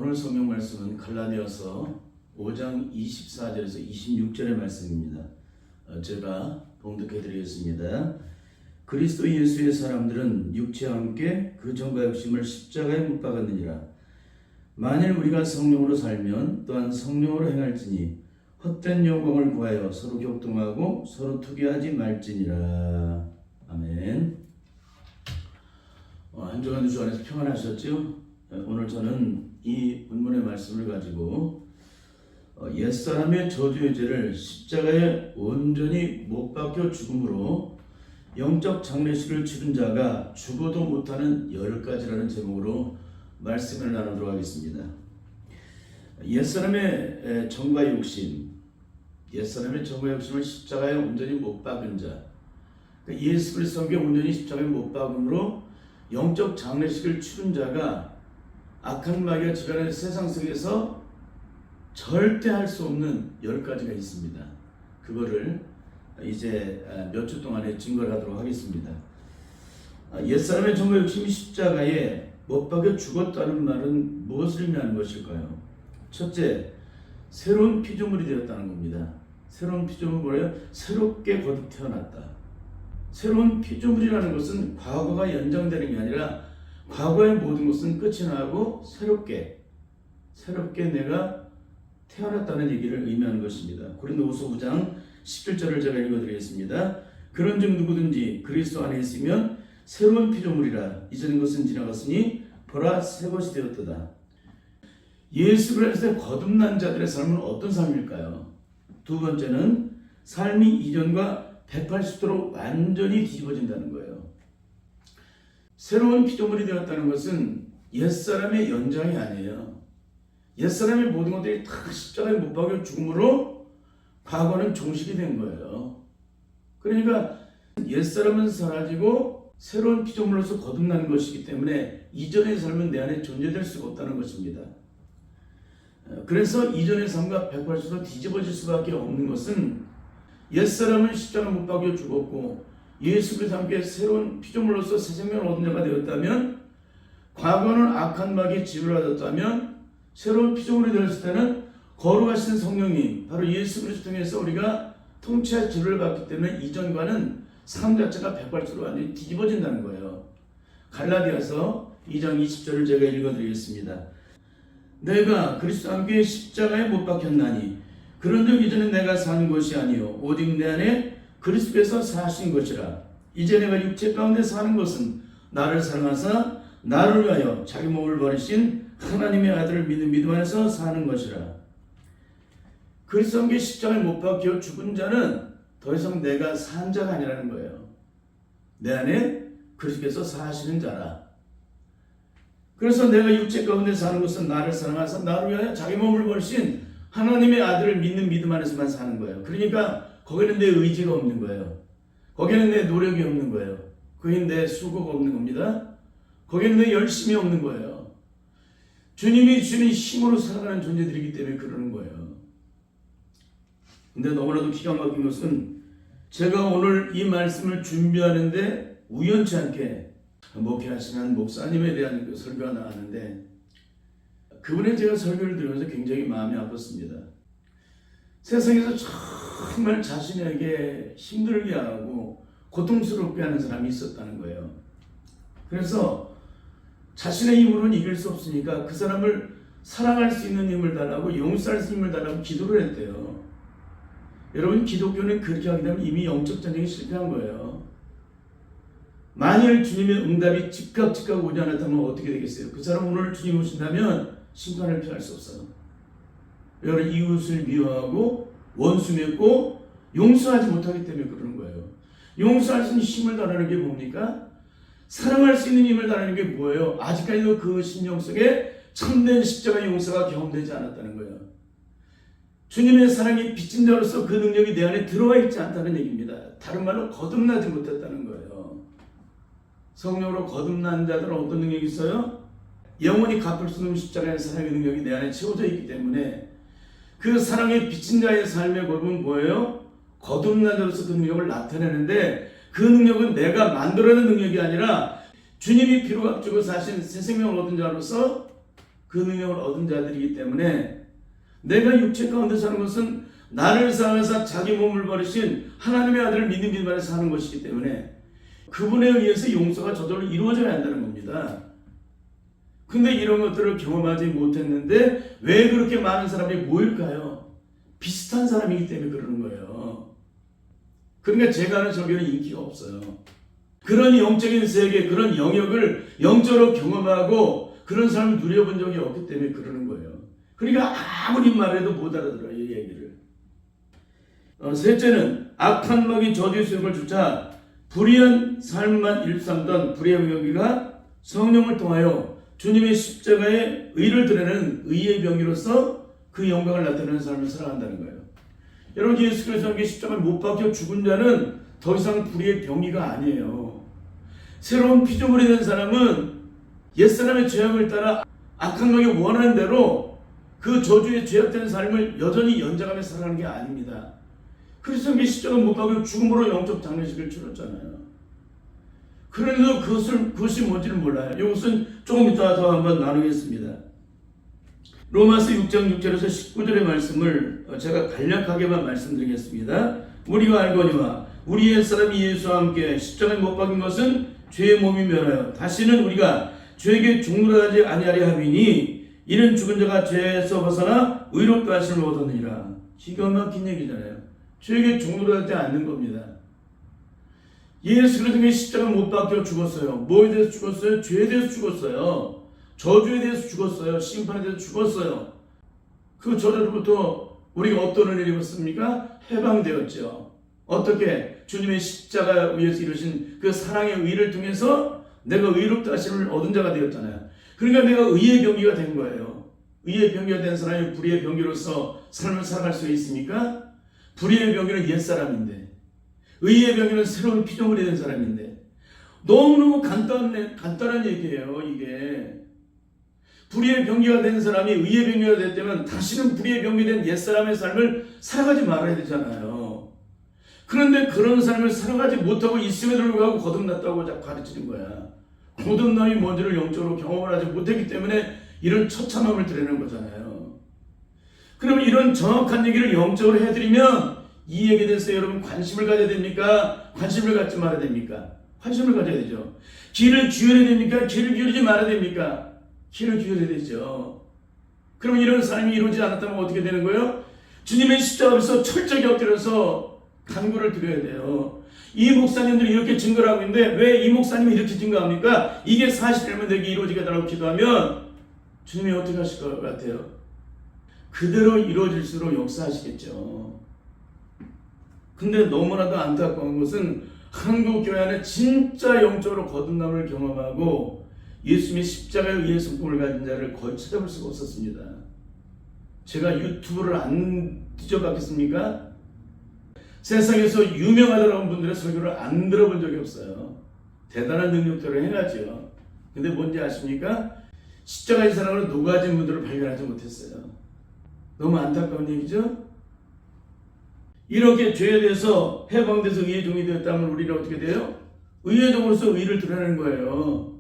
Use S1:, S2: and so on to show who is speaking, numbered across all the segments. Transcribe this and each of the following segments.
S1: 오늘 성경 말씀은 갈라디아서 5장 24절에서 26절의 말씀입니다. 제가 봉독해 드리겠습니다. 그리스도 예수의 사람들은 육체와 함께 그 전과 욕심을 십자가에 못 박았느니라. 만일 우리가 성령으로 살면 또한 성령으로 행할지니 헛된 영광을 구하여 서로 격동하고 서로 투기하지 말지니라. 아멘. 한 주간 주 안에서 평안하셨죠? 오늘 저는 이 본문의 말씀을 가지고 옛사람의 저주의 죄를 십자가에 온전히 못 박혀 죽음으로 영적 장례식을 치른 자가 죽어도 못하는 10가지라는 제목으로 말씀을 나누도록 하겠습니다. 옛사람의 정과 욕심, 옛사람의 정과 욕심을 십자가에 온전히 못 박은 자, 예수 그리스도께 온전히 십자가에 못 박음으로 영적 장례식을 치른 자가 악한 마귀가 지배하는 세상 속에서 절대 할 수 없는 10가지가 있습니다. 그거를 이제 몇 주 동안에 증거를 하도록 하겠습니다. 옛사람의 정과 욕심이 십자가에 못 박여 죽었다는 말은 무엇을 의미하는 것일까요? 첫째, 새로운 피조물이 되었다는 겁니다. 새로운 피조물은 뭐예요? 새롭게 거듭 태어났다. 새로운 피조물이라는 것은 과거가 연장되는 게 아니라 과거의 모든 것은 끝이 나고 새롭게 내가 태어났다는 얘기를 의미하는 것입니다. 고린도후서 9장 17절을 제가 읽어드리겠습니다. 그런즉 누구든지 그리스도 안에 있으면 새로운 피조물이라. 이전 것은 지나갔으니 보라 새 것이 되었도다. 예수 그리스도의 거듭난 자들의 삶은 어떤 삶일까요? 두 번째는 삶이 이전과 180도로 완전히 뒤집어진다는 거예요. 새로운 피조물이 되었다는 것은 옛사람의 연장이 아니에요. 옛사람의 모든 것들이 다 십자가에 못 박여 죽음으로 과거는 종식이 된 거예요. 그러니까 옛사람은 사라지고 새로운 피조물로서 거듭난 것이기 때문에 이전의 삶은 내 안에 존재될 수가 없다는 것입니다. 그래서 이전의 삶과 180도 뒤집어질 수밖에 없는 것은 옛사람은 십자가 못 박여 죽었고 예수 그리스도와 함께 새로운 피조물로서 새 생명을 얻은 자가 되었다면, 과거는 악한 마귀의 지배를 받았다면 새로운 피조물이 되었을 때는 거룩하신 성령님, 바로 예수 그리스도 통해서 우리가 통치할 지배를 받기 때문에 이전과는 삶 자체가 180도로 완전히 뒤집어진다는 거예요. 갈라디아서 2장 20절을 제가 읽어드리겠습니다. 내가 그리스도와 함께 십자가에 못 박혔나니 그런즉 이제는 내가 사는 것이 아니요 오직 내 안에 그리스도께서 사신 것이라. 이제 내가 육체 가운데 사는 것은 나를 사랑하사 나를 위하여 자기 몸을 버리신 하나님의 아들을 믿는 믿음 안에서 사는 것이라. 그리스도와 함께 십자가에 못 박혀 죽은 자는 더 이상 내가 산 자가 아니라는 거예요. 내 안에 그리스도께서 사시는 자라. 그래서 내가 육체 가운데 사는 것은 나를 사랑하사 나를 위하여 자기 몸을 버리신 하나님의 아들을 믿는 믿음 안에서만 사는 거예요. 그러니까 거기는 내 의지가 없는 거예요. 거기는 내 노력이 없는 거예요. 거기는 내 수고가 없는 겁니다. 거기는 내 열심이 없는 거예요. 주님이 주는 힘으로 살아가는 존재들이기 때문에 그러는 거예요. 근데 너무나도 기가 막힌 것은 제가 오늘 이 말씀을 준비하는데 우연치 않게 목회하시는 목사님에 대한 설교가 나왔는데, 그분의 제가 설교를 들으면서 굉장히 마음이 아팠습니다. 세상에서 정말 자신에게 힘들게 하고 고통스럽게 하는 사람이 있었다는 거예요. 그래서 자신의 힘으로는 이길 수 없으니까 그 사람을 사랑할 수 있는 힘을 달라고, 용서할 수 있는 힘을 달라고 기도를 했대요. 여러분, 기독교는 그렇게 하게 되면 이미 영적 전쟁이 실패한 거예요. 만일 주님의 응답이 즉각 오지 않았다면 어떻게 되겠어요? 그 사람 오늘 주님 오신다면 심판을 피할 수 없어요. 여러분, 이웃을 미워하고 원수 맺고 용서하지 못하기 때문에 그러는 거예요. 용서할 수 있는 힘을 달라는 게 뭡니까? 사랑할 수 있는 힘을 달라는 게 뭐예요? 아직까지도 그 심령 속에 참된 십자가 용서가 경험되지 않았다는 거예요. 주님의 사랑이 빚진 자로서 그 능력이 내 안에 들어와 있지 않다는 얘기입니다. 다른 말로 거듭나지 못했다는 거예요. 성령으로 거듭난 자들은 어떤 능력이 있어요? 영원히 갚을 수 없는 십자가의 사랑의 능력이 내 안에 채워져 있기 때문에 그 사랑의 빚진 자의 삶의 법은 뭐예요? 거듭난 자로서 그 능력을 나타내는데, 그 능력은 내가 만들어낸 능력이 아니라 주님이 피로 값주고 사신 새 생명을 얻은 자로서 그 능력을 얻은 자들이기 때문에 내가 육체 가운데 사는 것은 나를 사랑하사 자기 몸을 버리신 하나님의 아들을 믿는 길 안에 사는 것이기 때문에 그분에 의해서 용서가 저절로 이루어져야 한다는 겁니다. 근데 이런 것들을 경험하지 못했는데 왜 그렇게 많은 사람이 모일까요? 비슷한 사람이기 때문에 그러는 거예요. 그러니까 제가 아는 설교는 인기가 없어요. 그런 영적인 세계, 그런 영역을 영적으로 경험하고 그런 삶을 누려본 적이 없기 때문에 그러는 거예요. 그러니까 아무리 말해도 못 알아들어요, 이 얘기를. 셋째는 악한 마귀 저주의 수용을 주자 불의한 삶만 일삼던 불의의 병기가 성령을 통하여 주님의 십자가의 의를 드러내는 의의 병기로서 그 영광을 나타내는 삶을 살아간다는 거예요. 여러분, 예수 그리스도의 십자가를 못 박혀 죽은 자는 더 이상 불의의 병기가 아니에요. 새로운 피조물이 된 사람은 옛사람의 죄악을 따라 악한 마귀가 원하는 대로 그 저주에 죄악된 삶을 여전히 연장하며 살아가는 게 아닙니다. 그리스도의 십자가를 못 박혀 죽음으로 영적 장례식을 치렀잖아요. 그런데도 그것이 뭔지를 몰라요. 이것은 조금 이따 더 한번 나누겠습니다. 로마서 6장 6절에서 19절의 말씀을 제가 간략하게만 말씀드리겠습니다. 우리가 알거니와 우리 옛사람이 예수와 함께 십자가에 못 박인 것은 죄의 몸이 멸하여 다시는 우리가 죄에게 종노하지 아니하리 함이니 이는 죽은 자가 죄에서 벗어나 의롭다 하심을 얻었느니라. 기가 막힌 얘기잖아요. 죄에게 종노하지 않는 겁니다. 예수 그리스도의 십자가 못 박혀 죽었어요. 뭐에 대해서 죽었어요? 죄에 대해서 죽었어요. 저주에 대해서 죽었어요. 심판에 대해서 죽었어요. 그 저주로부터 우리가 어떤 은혜를 입었습니까? 해방되었죠. 어떻게? 주님의 십자가 위에서 이루신 그 사랑의 의를 통해서 내가 의롭다 하심을 얻은 자가 되었잖아요. 그러니까 내가 의의 병기가 된 거예요. 의의 병기가 된 사람이 불의의 병기로서 삶을 살아갈 수 있습니까? 불의의 병기는 옛사람인데 의의 병기는 새로운 피조물이 된 사람인데 너무너무 간단한 얘기예요. 이게 불의의 병기가 된 사람이 의의 병기가 됐다면 다시는 불의의 병기 된 옛사람의 삶을 살아가지 말아야 되잖아요. 그런데 그런 삶을 살아가지 못하고 있음에도 불구하고 거듭났다고 가르치는 거야. 거듭남이 뭔지를 영적으로 경험을 하지 못했기 때문에 이런 처참함을 드리는 거잖아요. 그러면 이런 정확한 얘기를 영적으로 해드리면 이 얘기에 대해서 여러분 관심을 가져야 됩니까? 관심을 갖지 말아야 됩니까? 관심을 가져야 되죠. 귀를 기울여야 됩니까? 귀를 기울이지 말아야 됩니까? 귀를 기울여야 되죠. 그러면 이런 삶이 이루어지지 않았다면 어떻게 되는 거예요? 주님의 십자가 앞에서 철저히 엎드려서 간구를 드려야 돼요. 이 목사님들이 이렇게 증거를 하고 있는데 왜 이 목사님이 이렇게 증거합니까? 이게 사실이라면 내게 이루어지게 달라고 기도하면 주님이 어떻게 하실 것 같아요? 그대로 이루어질수록 역사하시겠죠. 근데 너무나도 안타까운 것은 한국 교회 안에 진짜 영적으로 거듭남을 경험하고 예수님의 십자가에 의해 성품을 가진 자를 거의 찾아볼 수가 없었습니다. 제가 유튜브를 안 뒤져봤겠습니까? 세상에서 유명하다는 분들의 설교를 안 들어본 적이 없어요. 대단한 능력들을 행하죠. 근데 뭔지 아십니까? 십자가의 사랑으로 녹아진 분들을 발견하지 못했어요. 너무 안타까운 얘기죠? 이렇게 죄에 대해서 해방돼서 의의 종이 되었다면 우리는 어떻게 돼요? 의의 종으로서 의를 드러내는 거예요.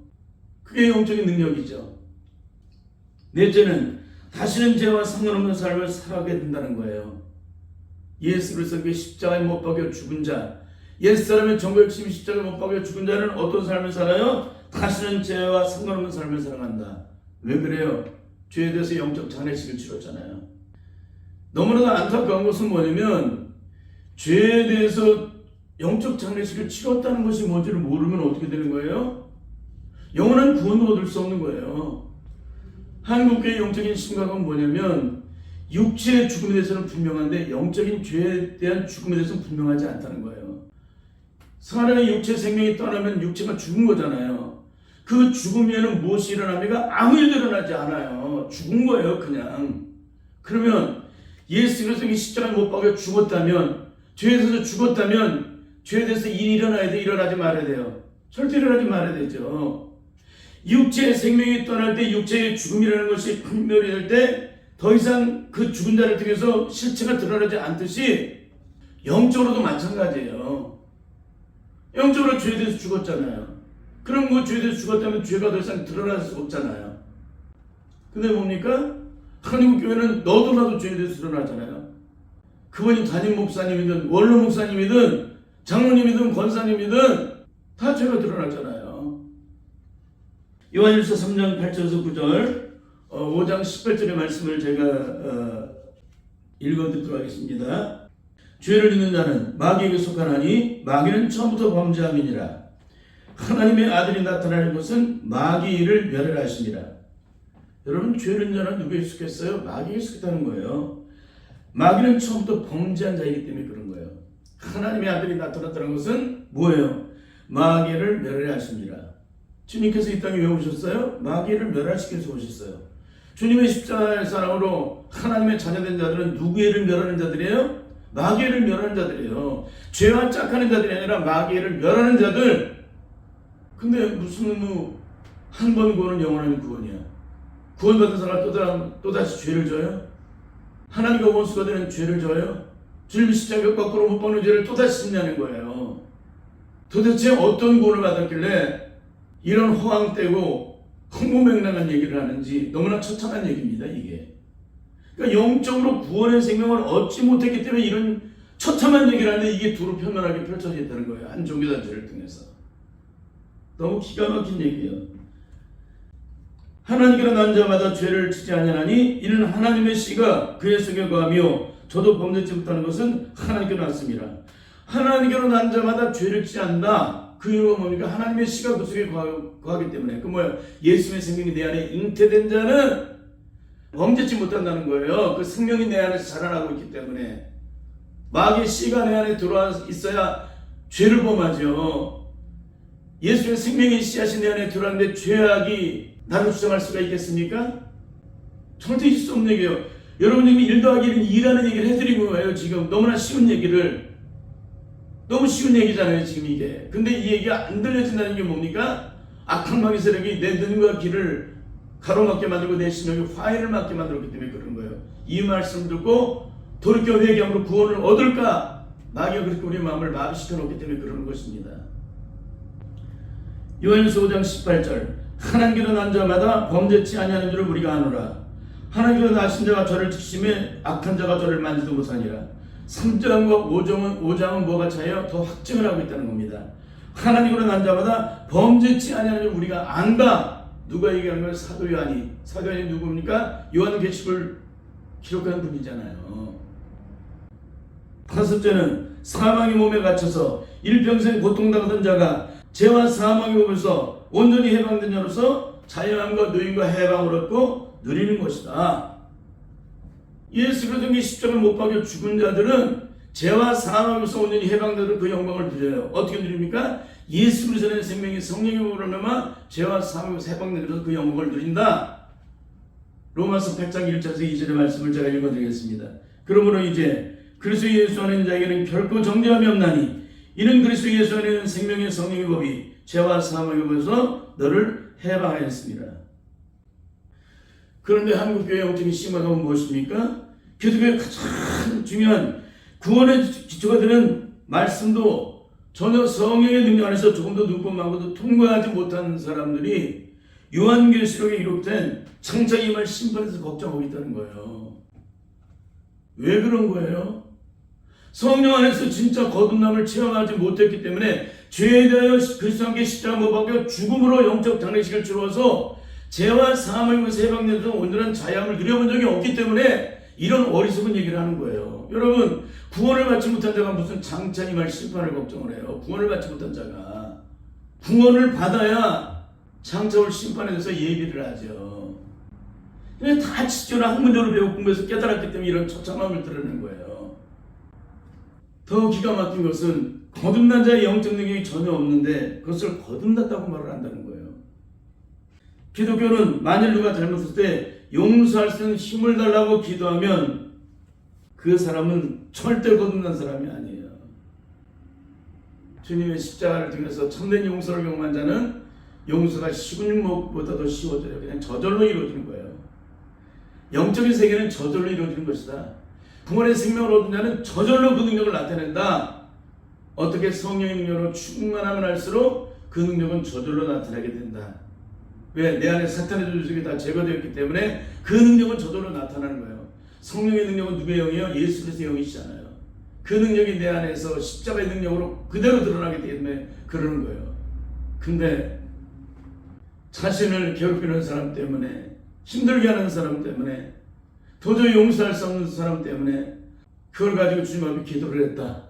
S1: 그게 영적인 능력이죠. 넷째는 다시는 죄와 상관없는 삶을 살아가게 된다는 거예요. 예수 그리스도의 십자가에 못 박혀 죽은 자, 옛사람의 정거 욕심이 십자가에 못 박혀 죽은 자는 어떤 삶을 살아요? 다시는 죄와 상관없는 삶을 살아간다. 왜 그래요? 죄에 대해서 영적 장례식을 치렀잖아요. 너무나도 안타까운 것은 뭐냐면 죄에 대해서 영적 장례식을 치렀다는 것이 뭔지를 모르면 어떻게 되는 거예요? 영원한 구원도 얻을 수 없는 거예요. 한국교회의 영적인 심각은 뭐냐면 육체의 죽음에 대해서는 분명한데 영적인 죄에 대한 죽음에 대해서는 분명하지 않다는 거예요. 사람의 육체 생명이 떠나면 육체가 죽은 거잖아요. 그 죽음에는 무엇이 일어납니까? 아무 일도 일어나지 않아요. 죽은 거예요, 그냥. 그러면 예수 그리스도의 십자가에 못 박혀 죽었다면, 죄에 대해서 죽었다면 죄에 대해서 일이 일어나야 돼, 일어나지 말아야 돼요? 절대 일어나지 말아야 되죠. 육체의 생명이 떠날 때 육체의 죽음이라는 것이 분별이 될 때 더 이상 그 죽은 자를 통해서 실체가 드러나지 않듯이 영적으로도 마찬가지예요. 영적으로 죄에 대해서 죽었잖아요. 그럼 그 죄에 대해서 죽었다면 죄가 더 이상 드러날 수 없잖아요. 근데 뭡니까? 하나님 교회는 너도 나도 죄에 대해서 드러나잖아요. 그분이 담임 목사님이든 원로 목사님이든 장로님이든 권사님이든 다 죄가 드러나잖아요. 요한일서 3장 8절에서 9절 5장 18절의 말씀을 제가 읽어듣도록 하겠습니다. 죄를 짓는 자는 마귀에게 속하나니 마귀는 처음부터 범죄함이니라. 하나님의 아들이 나타나는 것은 마귀를 멸하심이라. 여러분, 죄를 짓는 자는 누구에 속했어요? 마귀에 속했다는 거예요. 마귀는 처음부터 범죄한 자이기 때문에 그런 거예요. 하나님의 아들이 나타났다는 것은 뭐예요? 마귀를 멸하심이라. 주님께서 이 땅에 왜 오셨어요? 마귀를 멸하시기 위해서 오셨어요. 주님의 십자가의 사랑으로 하나님의 자녀된 자들은 누구를 멸하는 자들이에요? 마귀를 멸하는 자들이에요. 죄와 짝하는 자들이 아니라 마귀를 멸하는 자들. 근데 무슨 한 번 구원은 영원한 구원이야. 구원받은 사람 또다시 죄를 져요? 하나님과 원수가 되는 죄를 져요? 주님 십자가 거꾸로 못 박는 죄를 또다시 짓냐는 거예요. 도대체 어떤 구원을 받았길래 이런 허황되고 흥무맹랑한 얘기를 하는지 너무나 처참한 얘기입니다, 이게. 그러니까 영적으로 구원의 생명을 얻지 못했기 때문에 이런 처참한 얘기를 하는데 이게 두루 편안하게 펼쳐져 있다는 거예요. 한 종교단체를 통해서. 너무 기가 막힌 얘기예요. 하나님께로 난 자마다 죄를 지지 아니하나니 이는 하나님의 씨가 그의 속에 거하며 저도 범죄치 못하는 것은 하나님께로 났습니다. 하나님께로 난 자마다 죄를 지지 않는다. 그 이유가 뭡니까? 하나님의 씨가 그 속에 거하기 때문에. 그 뭐예요? 예수의 생명이 내 안에 잉태된 자는 범죄치 못한다는 거예요. 그 생명이 내 안에서 자라나고 있기 때문에. 마귀의 씨가 내 안에 들어와 있어야 죄를 범하죠. 예수의 생명의 씨앗이 내 안에 들어왔는데 죄악이 나를 주장할 수가 있겠습니까? 절대 있을 수 없는 얘기예요. 여러분들이 1 더하기 1은 2라는 얘기를 해드리고 거예요. 지금 너무나 쉬운 얘기를. 너무 쉬운 얘기잖아요, 지금 이게. 근데 이 얘기가 안 들려진다는 게 뭡니까? 악한 마귀 세력이 내 눈과 귀를 가로막게 만들고 내 심령이 화해를 맞게 만들었기 때문에 그런 거예요. 이 말씀 듣고 돌이켜 회개함으로 구원을 얻을까? 마귀가 그렇게 우리 마음을 마비시켜 놓기 때문에 그러는 것입니다. 요한일서 5장 18절 하나님께로 난 자마다 범죄치 아니하는 줄을 우리가 아노라. 하나님께로 나신 자가 저를 지키심에 악한 자가 저를 만지도 못하니라. 3장과 5장은 뭐가 차이요? 더 확증을 하고 있다는 겁니다. 하나님으로 난 자마다 범죄치 아니하는 줄 우리가 안다. 누가 얘기하는 거예요? 사도 요한이. 사도 요한이 누굽니까? 요한계시록을 기록한 분이잖아요. 5째는 사망의 몸에 갇혀서 일평생 고통당하던 자가 죄와 사망의 몸에서 온전히 해방된 자로서 자유함과 노임과 해방을 얻고 누리는 것이다. 예수 그리스도의 십자가를 못 박여 죽은 자들은 죄와 사망에서 온전히 해방되도록 그 영광을 누려요. 어떻게 누립니까? 예수 그리스도의 생명이 성령의 몸으로 남아 죄와 사망에서 해방되도록 그 영광을 누린다. 로마서 100장 1절에서 2절의 말씀을 제가 읽어드리겠습니다. 그러므로 이제 그리스도 예수 안에 있는 자에게는 결코 정죄함이 없나니 이는 그리스도 예수 안에 있는 생명의 성령의 법이 죄와 사망의 법에서 너를 해방하였습니다. 그런데 한국교회 영적인 심화감은 무엇입니까? 기독교의 가장 중요한 구원의 기초가 되는 말씀도 전혀 성령의 능력 안에서 조금도 눈곱만고도 통과하지 못한 사람들이 요한계시록에 기록된 창세기 임할 심판에서 걱정하고 있다는 거예요. 왜 그런 거예요? 성령 안에서 진짜 거듭남을 체험하지 못했기 때문에 죄에 대하여 그리스도 함께 십자가 못 박혀 죽음으로 영적 장례식을 치러서 죄와 사망에서 해방되면서 온전한 자유함을 누려본 적이 없기 때문에 이런 어리석은 얘기를 하는 거예요. 여러분, 구원을 받지 못한 자가 무슨 장차 임할 심판을 걱정을 해요. 구원을 받지 못한 자가 구원을 받아야 장차 올 심판에 대해서 예비를 하죠. 그냥 다 지켜나 학문적으로 배우고 공부해서 깨달았기 때문에 이런 처참함을 드러내는 거예요. 더 기가 막힌 것은 거듭난 자의 영적 능력이 전혀 없는데 그것을 거듭났다고 말을 한다는 거예요. 기독교는 만일 누가 잘못했을 때 용서할 수 있는 힘을 달라고 기도하면 그 사람은 절대 거듭난 사람이 아니에요. 주님의 십자가를 통해서 참된 용서를 경험한 자는 용서가 식은육목보다 더 쉬워져요. 그냥 저절로 이루어지는 거예요. 영적인 세계는 저절로 이루어지는 것이다. 구원의 생명을 얻은 자는 저절로 그 능력을 나타낸다. 어떻게 성령의 능력으로 충만하면 할수록 그 능력은 저절로 나타나게 된다. 왜? 내 안에 사탄의 조직이 다 제거되었기 때문에 그 능력은 저절로 나타나는 거예요. 성령의 능력은 누구의 영이에요? 예수 그리스도의 영이시잖아요. 그 능력이 내 안에서 십자가의 능력으로 그대로 드러나기 때문에 그러는 거예요. 근데 자신을 괴롭히는 사람 때문에, 힘들게 하는 사람 때문에, 도저히 용서할 수 없는 사람 때문에 그걸 가지고 주님 앞에 기도를 했다.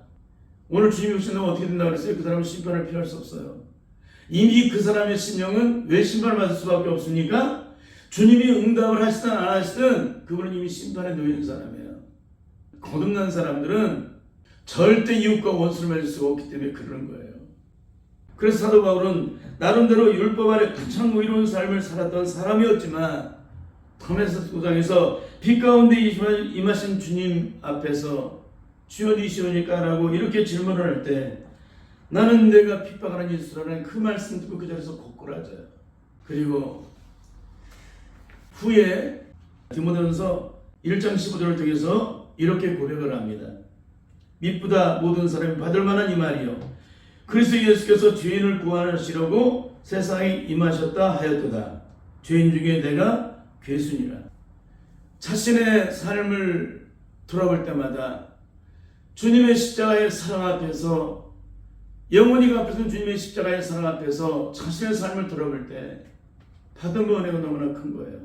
S1: 오늘 주님이 오신다면 어떻게 된다고 그랬어요? 그 사람은 심판을 피할 수 없어요. 이미 그 사람의 심령은 왜 심판을 받을 수밖에 없습니까? 주님이 응답을 하시든 안 하시든 그분은 이미 심판에 놓이는 사람이에요. 거듭난 사람들은 절대 이웃과 원수를 맺을 수가 없기 때문에 그러는 거예요. 그래서 사도 바울은 나름대로 율법 아래 가장 의로운 삶을 살았던 사람이었지만 다메섹 도상에서 빛 가운데 임하신 주님 앞에서 주여 니시오니까 라고 이렇게 질문을 할 때 나는 내가 핍박하는 예수라는 그 말씀 듣고 그 자리에서 고꾸라져요. 그리고 후에 디모데전서 1장 15절을 통해서 이렇게 고백을 합니다. 미쁘다 모든 사람이 받을 만한 이 말이요 그리스도 예수께서 죄인을 구하시려고 세상에 임하셨다 하였도다. 죄인 중에 내가 괴순이라. 자신의 삶을 돌아볼 때마다 주님의 십자가의 사랑 앞에서, 영원히 갚으신 주님의 십자가의 사랑 앞에서 자신의 삶을 돌아볼 때 받은 바 은혜가 너무나 큰 거예요.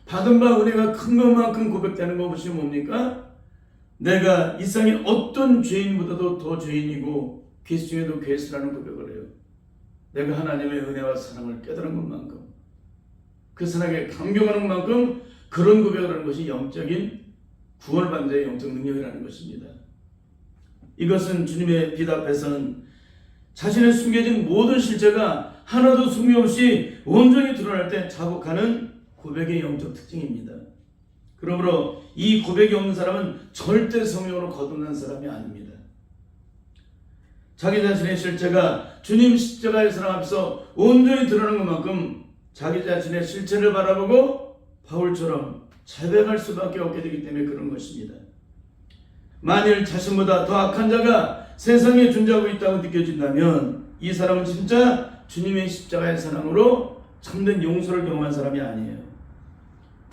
S1: 받은 바 은혜가 큰 것만큼 고백되는 것이 뭡니까? 내가 이 세상의 어떤 죄인보다도 더 죄인이고 괴수 중에도 괴수라는 고백을 해요. 내가 하나님의 은혜와 사랑을 깨달은 것만큼, 그 사랑에 감격하는 것만큼 그런 고백을 하는 것이 영적인 구원을 받는 자의 영적 능력이라는 것입니다. 이것은 주님의 빛 앞에서는 자신의 숨겨진 모든 실체가 하나도 숨김없이 온전히 드러날 때 자복하는 고백의 영적 특징입니다. 그러므로 이 고백이 없는 사람은 절대 성령으로 거듭난 사람이 아닙니다. 자기 자신의 실체가 주님 십자가의 사랑 앞에서 온전히 드러나는 것만큼 자기 자신의 실체를 바라보고 바울처럼 자백할 수밖에 없게 되기 때문에 그런 것입니다. 만일 자신보다 더 악한 자가 세상에 존재하고 있다고 느껴진다면 이 사람은 진짜 주님의 십자가의 사랑으로 참된 용서를 경험한 사람이 아니에요.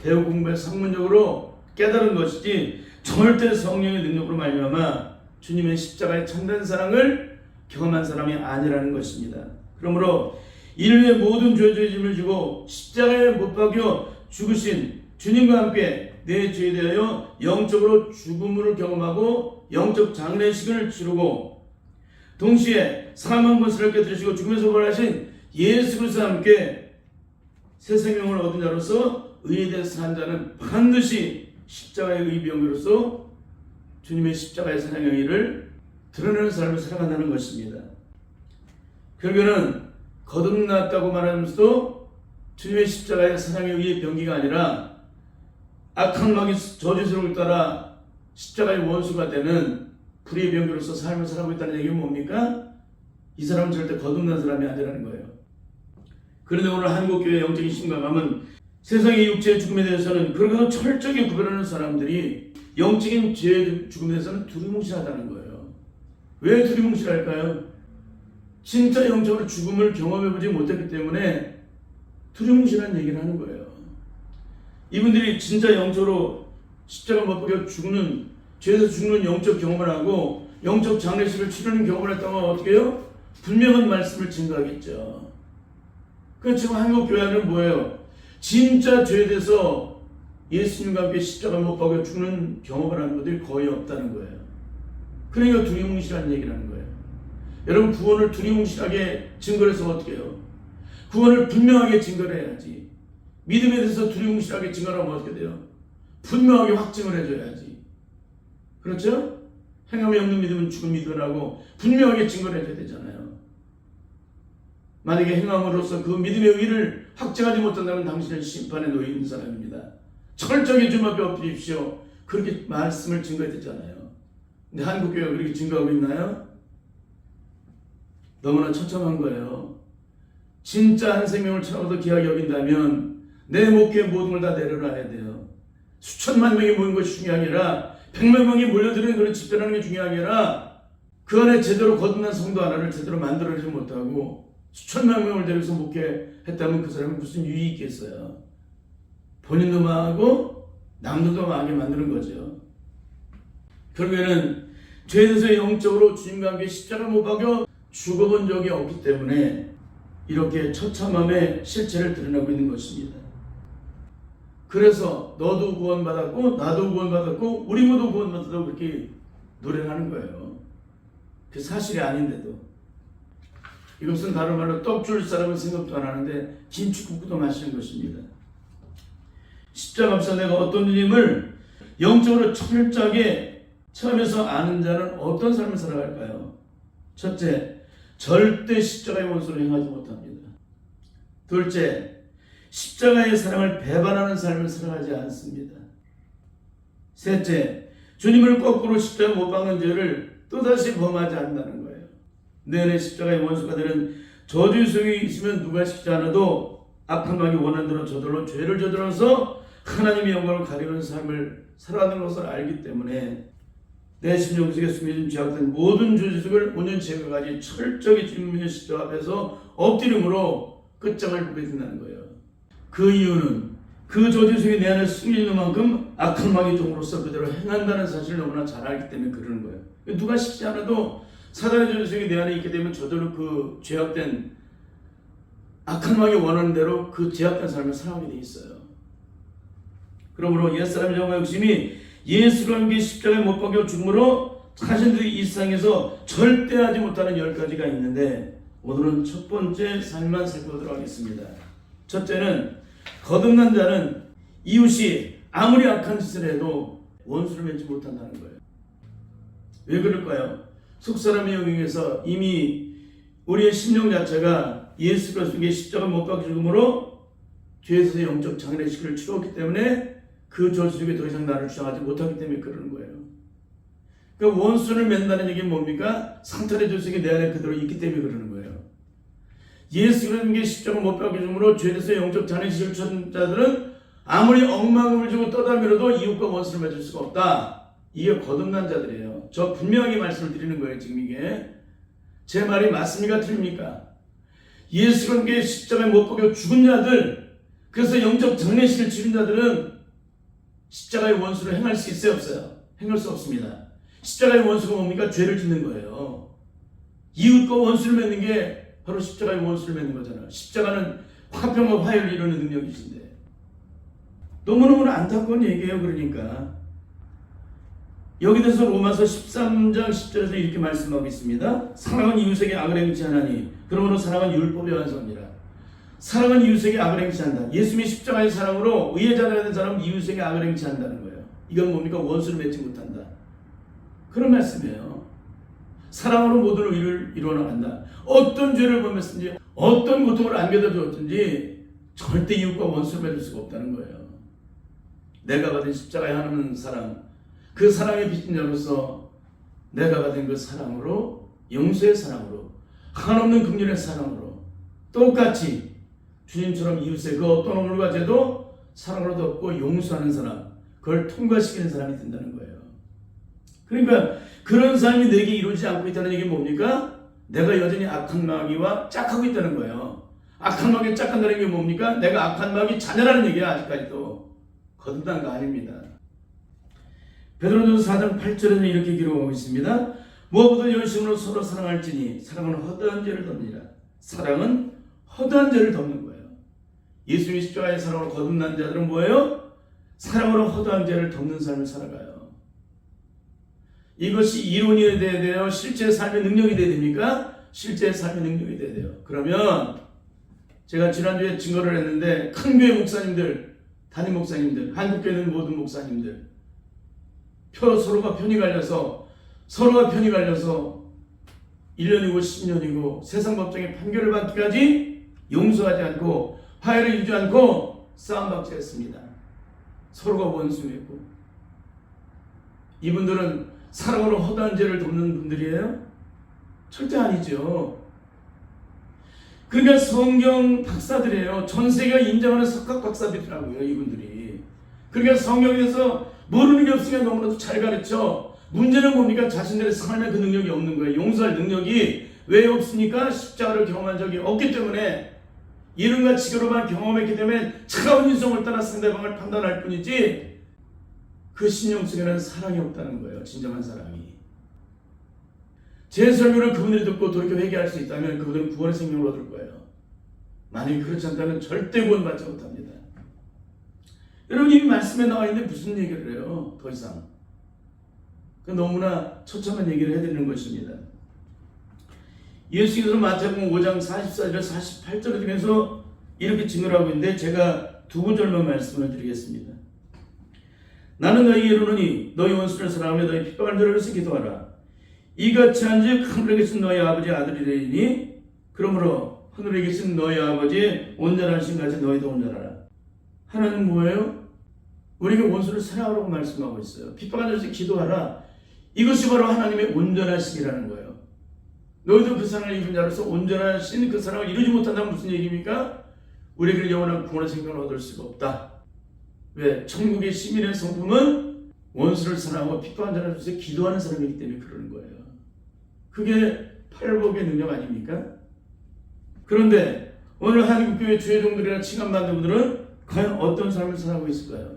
S1: 배우 공부에 학문적으로 깨달은 것이지 절대 성령의 능력으로 말미암아 주님의 십자가의 참된 사랑을 경험한 사람이 아니라는 것입니다. 그러므로 인류의 모든 죄의 짐을 지고 십자가에 못 박여 죽으신 주님과 함께 내 죄에 대하여 영적으로 죽음을 경험하고 영적 장례식을 치르고 동시에 사망 권세를 깨뜨리시고 죽음에서 부활하신 예수 그리스도와 함께 새 생명을 얻은 자로서 의에 대해 산 자는 반드시 십자가의 의병으로서 주님의 십자가의 사랑의 의를 드러내는 삶을 살아간다는 것입니다. 결국에는 거듭났다고 말하면서도 주님의 십자가의 사랑의 의의 병기가 아니라 악한 마귀 저주스러움을 따라 십자가의 원수가 되는 불의의 병기로서 삶을 살아가고 있다는 얘기는 뭡니까? 이 사람은 절대 거듭난 사람이 아니라는 거예요. 그런데 오늘 한국교회의 영적인 심각함은 세상의 육체의 죽음에 대해서는 그렇게도 철저하게 구별하는 사람들이 영적인 죄의 죽음에 대해서는 두리뭉실하다는 거예요. 왜 두리뭉실할까요? 진짜 영적으로 죽음을 경험해보지 못했기 때문에 두리뭉실한 얘기를 하는 거예요. 이분들이 진짜 영적으로 십자가 못 박혀 죽는, 죄에서 죽는 영적 경험을 하고 영적 장례식을 치르는 경험을 했다면 어떻게 해요? 분명한 말씀을 증거하겠죠. 그러니까 지금 한국 교회는 뭐예요? 진짜 죄에 대해서 예수님과 함께 십자가 못 박혀 죽는 경험을 하는 분들이 거의 없다는 거예요. 그러니까 두리뭉실한 얘기를 하는 거예요. 여러분, 구원을 두리뭉실하게 증거를 해서 어떻게 해요? 구원을 분명하게 증거를 해야지. 믿음에 대해서 두리뭉실하게 증거를 하면 어떻게 돼요? 분명하게 확증을 해줘야지. 그렇죠? 행함이 없는 믿음은 죽은 믿음이라고 분명하게 증거를 해줘야 되잖아요. 만약에 행함으로써 그 믿음의 의의를 확증하지 못한다면 당신은 심판에 놓여 있는 사람입니다. 철저하게 주님 앞에 엎드립시오. 그렇게 말씀을 증거해야 되잖아요. 근데 한국교회가 그렇게 증거하고 있나요? 너무나 처참한 거예요. 진짜 한 생명을 참아도 귀하게 여긴다면 내 목표의 모든 걸 다 내려놔야 돼요. 수천만 명이 모인 것이 중요한 게 아니라 100만 명이 몰려드는 그런 집회라는 게 중요한 게 아니라 그 안에 제대로 거듭난 성도 하나를 제대로 만들어내지 못하고 수천만 명을 데려서 목회했다면 그 사람은 무슨 유익이 있겠어요? 본인도 망하고 남들도 망하게 만드는 거죠. 결국에는 죄에 대해서 영적으로 주님과 함께 십자가 못 박여 죽어본 적이 없기 때문에 이렇게 처참함의 실체를 드러내고 있는 것입니다. 그래서 너도 구원받았고 나도 구원받았고 우리 모두 구원받았다고 그렇게 노래를 하는 거예요. 그 사실이 아닌데도. 이것은 다른 말로 떡 줄 사람은 생각도 안 하는데 김치국도 마시는 것입니다. 십자가 앞에서 내가 어떤 주님을 영적으로 철저하게 처음에서 아는 자는 어떤 삶을 살아갈까요? 첫째, 절대 십자가의 원수를 행하지 못합니다. 둘째, 십자가의 사랑을 배반하는 삶을 살아가지 않습니다. 셋째, 주님을 거꾸로 십자가 못 박는 죄를 또다시 범하지 않는다는 거예요. 내내 십자가의 원수가 되는 저주 속에 있으면 누가 시키지 않아도 악한 마귀 원하는 대로 저절로 죄를 저질러서 하나님의 영광을 가리는 삶을 살아가는 것을 알기 때문에 내 심령 속에 숨겨진 죄악된 모든 저주 속을 온전체까지 철저히 주님의 십자가 앞에서 엎드림으로 끝장을 보게 된다는 거예요. 그 이유는 그 저주 속에 내 안에 숨겨진 만큼 악한 마귀 종으로서 그대로 행한다는 사실을 너무나 잘 알기 때문에 그러는 거예요. 누가 시키지 않아도 사단의 저주 속에 내 안에 있게 되면 저절로 그 죄악된 악한 마귀 원하는 대로 그 죄악된 삶을 살아가게 돼 있어요. 그러므로 옛사람의 정과 욕심이 예수를 함께 십자가에 못 박혀 죽음으로 자신들이 이 세상에서 절대 하지 못하는 10가지가 있는데 오늘은 첫 번째 삶만 살펴보도록 하겠습니다. 첫째는 거듭난 자는 이웃이 아무리 악한 짓을 해도 원수를 맺지 못한다는 거예요. 왜 그럴까요? 속사람의 영역에서 이미 우리의 심령 자체가 예수 그리스도의 십자가 못 박혀 죽음으로 죄에서 영적 장례식을 치렀기 때문에 그 저주 속에 더 이상 나를 주장하지 못하기 때문에 그러는 거예요. 그러니까 원수를 맺는다는 얘기는 뭡니까? 상탈의 저주 속에 내 안에 그대로 있기 때문에 그러는 거예요. 예수 그리스도의 십자가 못 박혀 죽음으로 죄에서 영적 장례식을 치른 자들은 아무리 억만금을 주고 떠다밀어도 이웃과 원수를 맺을 수가 없다. 이게 거듭난 자들이에요. 저 분명하게 말씀을 드리는 거예요. 지금 이게 제 말이 맞습니까? 틀립니까? 예수 그리스도의 십자가에 못 박혀 죽은 자들, 그래서 영적 장례식을 치른 자들은 십자가의 원수를 행할 수 있어요? 없어요? 행할 수 없습니다. 십자가의 원수가 뭡니까? 죄를 짓는 거예요. 이웃과 원수를 맺는 게 바로 십자가의 원수를 맺는 거잖아요. 십자가는 화평과 화해를 이루는 능력이신데 너무너무 안타까운 얘기예요. 그러니까 여기 대해서 로마서 13장 10절에서 이렇게 말씀하고 있습니다. 사랑은 이웃에게 악을 행치 하나니 그러므로 사랑은 율법의 완성이라. 사랑은 이웃에게 악을 행치한다. 예수님의 십자가의 사랑으로 의의 자가 된 사람은 이웃에게 악을 행치한다는 거예요. 이건 뭡니까? 원수를 맺지 못한다. 그런 말씀이에요. 사랑으로 모든 의를 이루어나간다. 어떤 죄를 범했든지 어떤 고통을 안겨다 주었든지 절대 이웃과 원수를 맺을 수가 없다는 거예요. 내가 받은 십자가에 하는 사랑, 그 사랑의 빚진 자로서 내가 받은 그 사랑으로, 용서의 사랑으로, 한없는 긍휼의 사랑으로 똑같이 주님처럼 이웃의 그 어떤 오물과 죄도 사랑으로 덮고 용서하는 사람, 그걸 통과시키는 사람이 된다는 거예요. 그러니까 그런 삶이 내게 이루어지지 않고 있다는 얘기는 뭡니까? 내가 여전히 악한 마귀와 짝하고 있다는 거예요. 악한 마귀와 짝한다는 게 뭡니까? 내가 악한 마귀 자녀라는 얘기야. 아직까지도 거듭난 거 아닙니다. 베드로전서 4장 8절에는 이렇게 기록하고 있습니다. 무엇보다 열심으로 서로 사랑할지니 사랑은 허다한 죄를 덮느니라. 사랑은 허다한 죄를 덮는 거예요. 예수님의 십자가의 사랑으로 거듭난 자들은 뭐예요? 사랑으로 허다한 죄를 덮는 삶을 살아가요. 이것이 이론이 돼야 돼요? 실제 삶의 능력이 돼야 됩니까? 실제 삶의 능력이 돼야 돼요. 그러면 제가 지난주에 증거를 했는데 큰 교회 목사님들, 담임 목사님들, 한국교회 있는 모든 목사님들 서로가 편이 갈려서 1년이고 10년이고 세상 법정의 판결을 받기까지 용서하지 않고 화해를 이루지 않고 싸움박지 했습니다. 서로가 원수했고 이분들은 사랑으로 허다한 죄를 덮는 분들이에요? 절대 아니죠. 그러니까 성경 박사들이에요. 전 세계가 인정하는 석학 박사들이라고요. 이분들이. 그러니까 성경에 대해서 모르는 게 없으니까 너무나도 잘 가르쳐. 문제는 뭡니까? 자신들의 삶에 그 능력이 없는 거예요. 용서할 능력이 왜 없습니까? 십자가를 경험한 적이 없기 때문에, 이른과 지교로만 경험했기 때문에 차가운 인성을 따라 상대방을 판단할 뿐이지, 그 심령 속에는 사랑이 없다는 거예요. 진정한 사랑이. 제 설교를 그분들이 듣고 돌이켜 회개할 수 있다면 그분들은 구원의 생명을 얻을 거예요. 만약에 그렇지 않다면 절대 구원받지 못합니다. 여러분, 이 말씀에 나와 있는데 무슨 얘기를 해요? 더 이상 너무나 처참한 얘기를 해드리는 것입니다. 예수께서는 마태복음 5장 44절 48절을 통해서 이렇게 증언하고 있는데, 제가 두 구절만 말씀을 드리겠습니다. 나는 너희에게 이르노니 너희 원수를 사랑하며 너희 핍박하는 자를 위해서 기도하라. 이같이 한즉 하늘에 계신 너희 아버지 아들이 되리니, 그러므로 하늘에 계신 너희 아버지의 온전하신 같이 너희도 온전하라. 하나님 뭐예요? 우리에게 원수를 사랑하라고 말씀하고 있어요. 핍박하는 자를 위해서 기도하라. 이것이 바로 하나님의 온전하심이라는 거예요. 너희도 그 사랑을 입은 자로서 온전하신 그 사랑을 이루지 못한다면 무슨 얘기입니까? 우리에게 영원한 구원의 생명을 얻을 수가 없다. 왜? 천국의 시민의 성품은 원수를 사랑하고 핍박한 자를 위해서 기도하는 사람이기 때문에 그러는 거예요. 그게 팔복의 능력 아닙니까? 그런데 오늘 한국교회 주회종들이나 칭함받는 분들은 과연 어떤 삶을 살아가고 있을까요?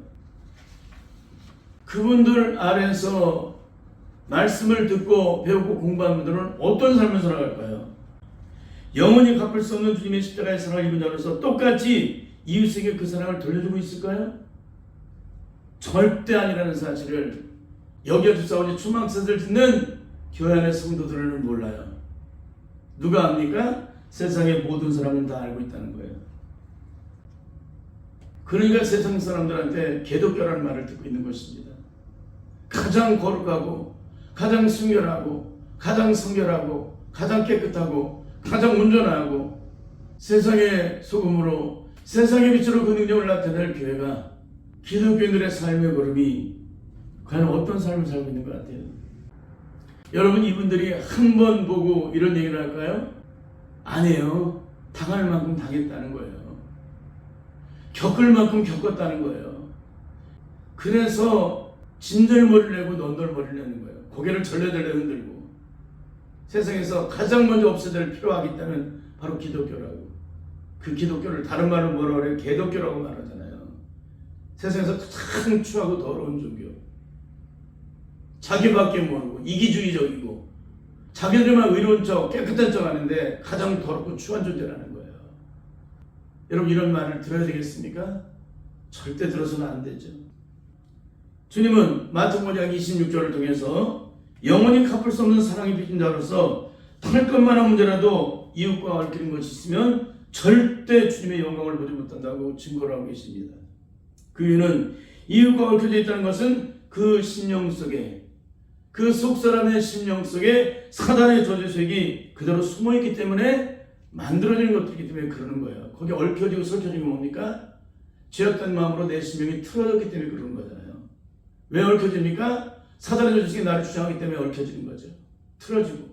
S1: 그분들 아래서 말씀을 듣고 배우고 공부하는 분들은 어떤 삶을 살아갈까요? 영원히 갚을 수 없는 주님의 십자가의 사랑을 입은 자로서 똑같이 이웃에게 그 사랑을 돌려주고 있을까요? 절대 아니라는 사실을 여기에 두사오니 초막셋을 듣는 교회 안의 성도들은 몰라요. 누가 압니까? 세상의 모든 사람은 다 알고 있다는 거예요. 그러니까 세상 사람들한테 개독교라는 말을 듣고 있는 것입니다. 가장 거룩하고 가장 순결하고 가장 성결하고 가장 깨끗하고 가장 온전하고 세상의 소금으로 세상의 빛으로 그 능력을 나타낼 교회가 기독교인들의 삶의 걸음이 과연 어떤 삶을 살고 있는 것 같아요? 여러분, 이분들이 한 번 보고 이런 얘기를 할까요? 아니에요. 당할 만큼 당했다는 거예요. 겪을 만큼 겪었다는 거예요. 그래서 진절머리를 내고 넌덜머리를 내는 거예요. 고개를 절레절레 흔들고. 세상에서 가장 먼저 없애야 필요하기 때문에 바로 기독교라고. 그 기독교를 다른 말로 뭐라 그래요? 개독교라고 말하잖아요. 세상에서 가장 추하고 더러운 종교. 자기밖에 모르고 이기주의적이고 자기들만 의로운 척 깨끗한 척 하는데 가장 더럽고 추한 존재라는 거예요. 여러분, 이런 말을 들어야 되겠습니까? 절대 들어서는 안 되죠. 주님은 마태복음 5장 26절을 통해서 영원히 갚을 수 없는 사랑이 빚은 자로서 털 것만한 문제라도 이웃과 얽히는 것이 있으면 절대 주님의 영광을 보지 못한다고 증거를 하고 계십니다. 그 이유는 이웃과 얽혀져 있다는 것은 그 심령 속에, 그 속사람의 심령 속에 사단의 저주색이 그대로 숨어있기 때문에 만들어지는 것들이기 때문에 그러는 거예요. 거기에 얽혀지고 설켜진 건 뭡니까? 죄악된 마음으로 내 심령이 틀어졌기 때문에 그러는 거잖아요. 왜 얽혀집니까? 사단의 저주색이 나를 주장하기 때문에 얽혀지는 거죠. 틀어지고.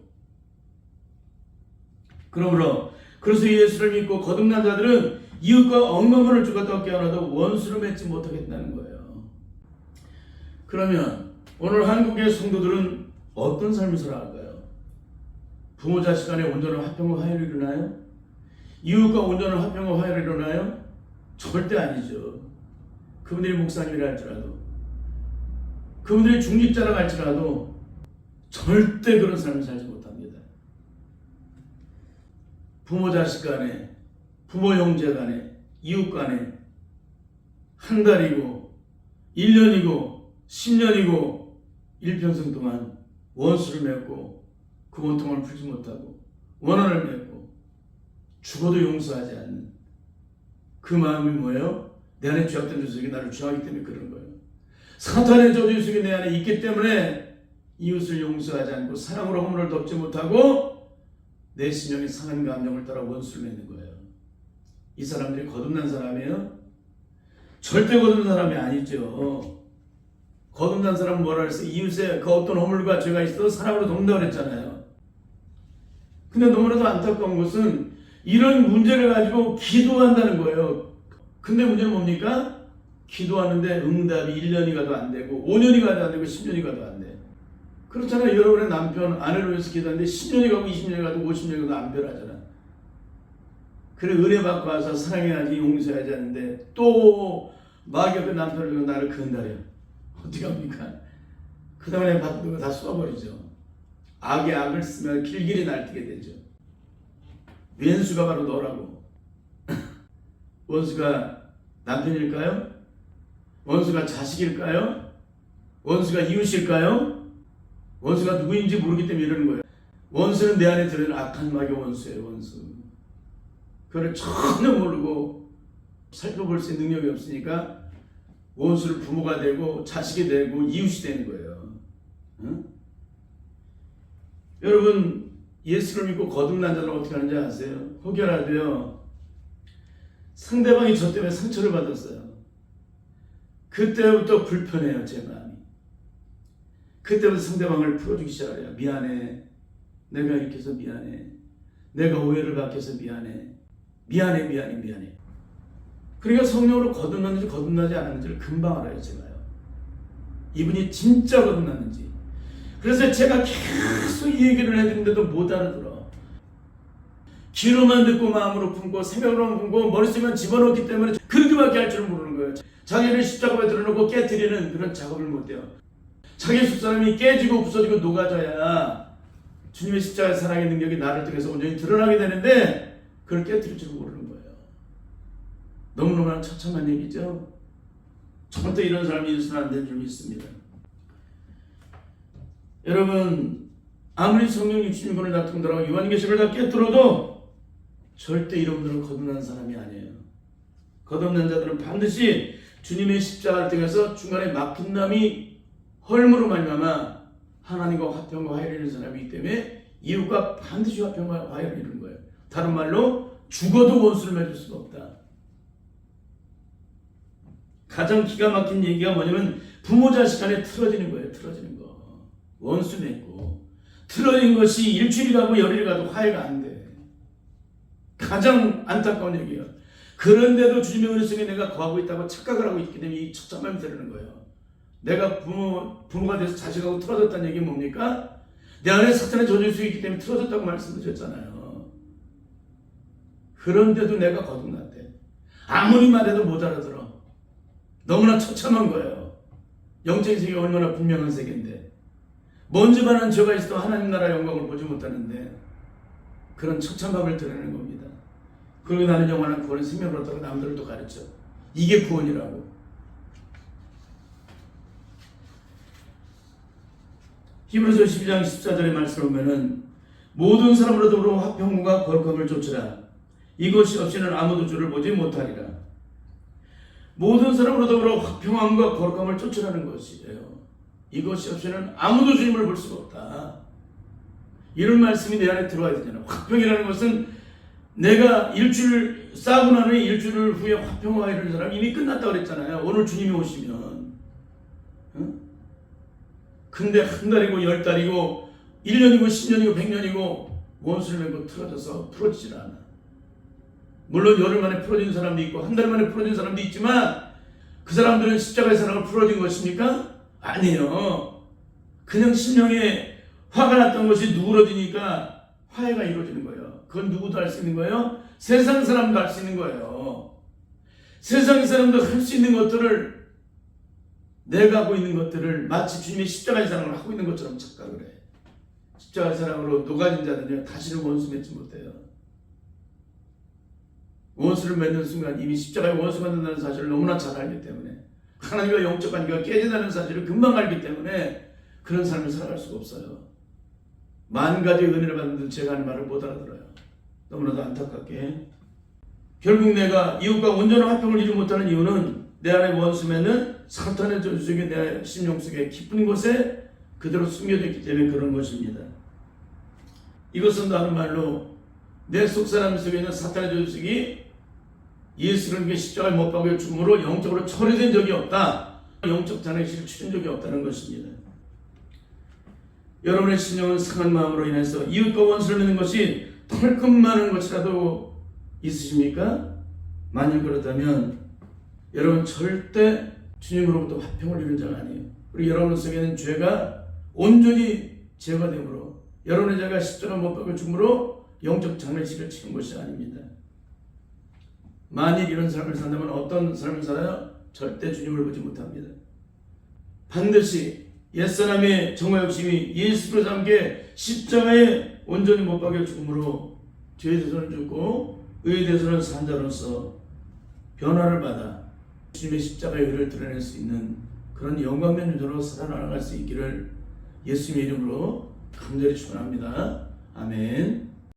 S1: 그러므로 그래서 예수를 믿고 거듭난 자들은 이웃과 억만문을 죽었다고 깨어나도 원수를 맺지 못하겠다는 거예요. 그러면 오늘 한국의 성도들은 어떤 삶을 살아갈까요? 부모 자식 간에 온전한 화평과 화해를 이루나요? 이웃과 온전한 화평과 화해를 이루나요? 절대 아니죠. 그분들이 목사님이라 할지라도, 그분들이 중직자라 할지라도 절대 그런 삶을 살지 못합니다. 부모 자식 간에, 부모 형제 간에, 이웃 간에 한 달이고 1년이고 10년이고 일평생 동안 원수를 맺고 그 원통을 풀지 못하고 원한을 맺고 죽어도 용서하지 않는 그 마음이 뭐예요? 내 안에 죄악된 저주색이 나를 주장하기 때문에 그런 거예요. 사탄의 저주색이 내 안에 있기 때문에 이웃을 용서하지 않고 사랑으로 허물을 덮지 못하고 내 심령의 상한 감정을 따라 원수를 맺는 거예요. 이 사람들이 거듭난 사람이에요? 절대 거듭난 사람이 아니죠. 거듭난 사람은 뭐라 그랬어요? 이웃에 그 어떤 허물과 죄가 있어도 사랑으로 돕는다고 그랬잖아요. 근데 너무나도 안타까운 것은 이런 문제를 가지고 기도한다는 거예요. 근데 문제는 뭡니까? 기도하는데 응답이 1년이 가도 안 되고 5년이 가도 안 되고 10년이 가도 안 돼. 그렇잖아요. 여러분의 남편, 아내를 위해서 기도하는데 10년이 가고 20년이 가도 50년이 가도 안 변하잖아. 그래 은혜 받고 와서 사랑해야지 용서해야지 하는데 또 마귀의 남편을 두고 나를 건드려요. 어떻게 합니까? 그 다음에 받은 거 다 쏘아버리죠. 악의 악을 쓰면 길길이 날뛰게 되죠. 왼수가 바로 너라고. 원수가 남편일까요? 원수가 자식일까요? 원수가 이웃일까요? 원수가 누구인지 모르기 때문에 이러는 거예요. 원수는 내 안에 들어있는 악한 마귀 원수예요. 원수. 그걸 전혀 모르고 살펴볼 수 있는 능력이 없으니까 원수를 부모가 되고 자식이 되고 이웃이 되는 거예요. 응? 여러분 예수를 믿고 거듭난 자는 어떻게 하는지 아세요? 혹여라도요 상대방이 저 때문에 상처를 받았어요. 그때부터 불편해요. 제 마음이. 그때부터 상대방을 풀어주기 시작해요. 미안해. 내가 이렇게 해서 미안해. 내가 오해를 받게 해서 미안해. 미안해. 그러니까 성령으로 거듭났는지 거듭나지 않았는지를 금방 알아요. 제가요. 이분이 진짜 거듭났는지. 그래서 제가 계속 이 얘기를 해드는데도 못 알아들어. 귀로만 듣고 마음으로 품고 생각으로만 품고 머릿속에만 집어넣기 때문에 그렇게밖에 할 줄은 모르는 거예요. 자기를 십자가에 들어놓고 깨뜨리는 그런 작업을 못해요. 자기 속사람이 깨지고 부서지고 녹아져야 주님의 십자가의 사랑의 능력이 나를 통해서 온전히 드러나게 되는데 그걸 깨뜨릴 줄 모르는 거예요. 너무너무 처참한 얘기죠. 절대 이런 사람이 있어서는 안 되는 줄 믿습니다. 여러분 아무리 성령 66권을 다 통달하고 요한계시록을 다 깨뜨려도 절대 이런 분들은 거듭난 사람이 아니에요. 거듭난 자들은 반드시 주님의 십자가를 통해서 중간에 막힌 남이 헐므로 말미암아 하나님과 화평과 화해를 이루는 사람이기 때문에 이웃과 반드시 화평과 화해를 이루는 거예요. 다른 말로 죽어도 원수를 맺을 수가 없다. 가장 기가 막힌 얘기가 뭐냐면 부모 자식 간에 틀어지는 거예요. 틀어지는 거. 원수 맺고 틀어진 것이 일주일이 가고 열흘이 가도 화해가 안 돼. 가장 안타까운 얘기예요. 그런데도 주님의 은혜 속에 내가 거하고 있다고 착각을 하고 있기 때문에 이 처참함이 드러나는 거예요. 내가 부모가 돼서 자식하고 틀어졌다는 얘기는 뭡니까? 내 안에 사탄의 저주일 수 있기 때문에 틀어졌다고 말씀드렸잖아요. 그런데도 내가 거듭났대. 아무리 말해도 못 알아들어. 너무나 처참한 거예요. 영적인 세계가 얼마나 분명한 세계인데 먼지만한 죄가 있어도 하나님 나라 영광을 보지 못하는데 그런 처참함을 드러내는 겁니다. 그리고 나는 영원한 구원의 생명을 얻다가 남들을 또 가르쳐. 이게 구원이라고. 히브리서 12장 14절의 말씀을 보면은 모든 사람으로 더불어 화평과 거룩함을 좇으라. 이것이 없이는 아무도 주를 보지 못하리라. 모든 사람으로 더불어 화평함과 거룩함을 좇으라는 것이에요. 이것이 없이는 아무도 주님을 볼 수가 없다. 이런 말씀이 내 안에 들어와야 되잖아요. 화평이라는 것은 내가 일주일 싸고 나면 일주일 후에 화평과 이런 사람 이미 끝났다고 그랬잖아요. 오늘 주님이 오시면. 응? 근데 한 달이고 열 달이고 1년이고 10년이고 100년이고 원수를 맺고 틀어져서 풀어지질 않아. 물론 열흘 만에 풀어진 사람도 있고 한 달 만에 풀어진 사람도 있지만 그 사람들은 십자가의 사랑을 풀어진 것입니까? 아니에요. 그냥 심령에 화가 났던 것이 누그러지니까 화해가 이루어지는 거예요. 그건 누구도 할 수 있는 거예요? 세상 사람도 할 수 있는 거예요. 세상 사람도 할 수 있는 것들을 내가 하고 있는 것들을 마치 주님의 십자가의 사랑을 하고 있는 것처럼 착각을 해. 십자가의 사랑으로 녹아진 자들은요 다시는 원수 맺지 못해요. 원수를 맺는 순간 이미 십자가에 원수가 된다는 사실을 너무나 잘 알기 때문에 하나님과 영적 관계가 깨진다는 사실을 금방 알기 때문에 그런 삶을 살아갈 수가 없어요. 만 가지의 은혜를 받는 제가 하는 말을 못 알아들어요. 너무나도 안타깝게 결국 내가 이웃과 온전한 화평을 이루지 못하는 이유는 내 안에 원수 맺는 사탄의 저주 속에 내 심령 속에 깊은 곳에 그대로 숨겨져 있기 때문에 그런 것입니다. 이것은 다른 말로 내 속사람 속에 있는 사탄의 저주식이 예수를 십자가에 못 박여 죽음으로 영적으로 처리된 적이 없다. 영적 장례식을 치른 적이 없다는 것입니다. 여러분의 심령은 상한 마음으로 인해서 이웃과 원수를 맺는 것이 털끝 많은 것이라도 있으십니까? 만일 그렇다면 여러분 절대 주님으로부터 화평을 이룬 자가 아니에요. 그리고 여러분 속에는 죄가 온전히 제거되므로 여러분의 죄가 십자가 못 박혀 죽음으로 영적 장례식을 치른 것이 아닙니다. 만일 이런 삶을 산다면 어떤 삶을 살아요? 절대 주님을 보지 못합니다. 반드시 옛사람의 정화 욕심이 예수 그리스도와 함께 십자가에 온전히 못 박혀 죽음으로 죄에 대해서는 죽고 의에 대해서는 산 자로서 변화를 받아 주님의 십자가의 의를 드러낼 수 있는 그런 영광된 존재로 살아나갈 수 있기를 예수님의 이름으로 간절히 축원합니다. 아멘.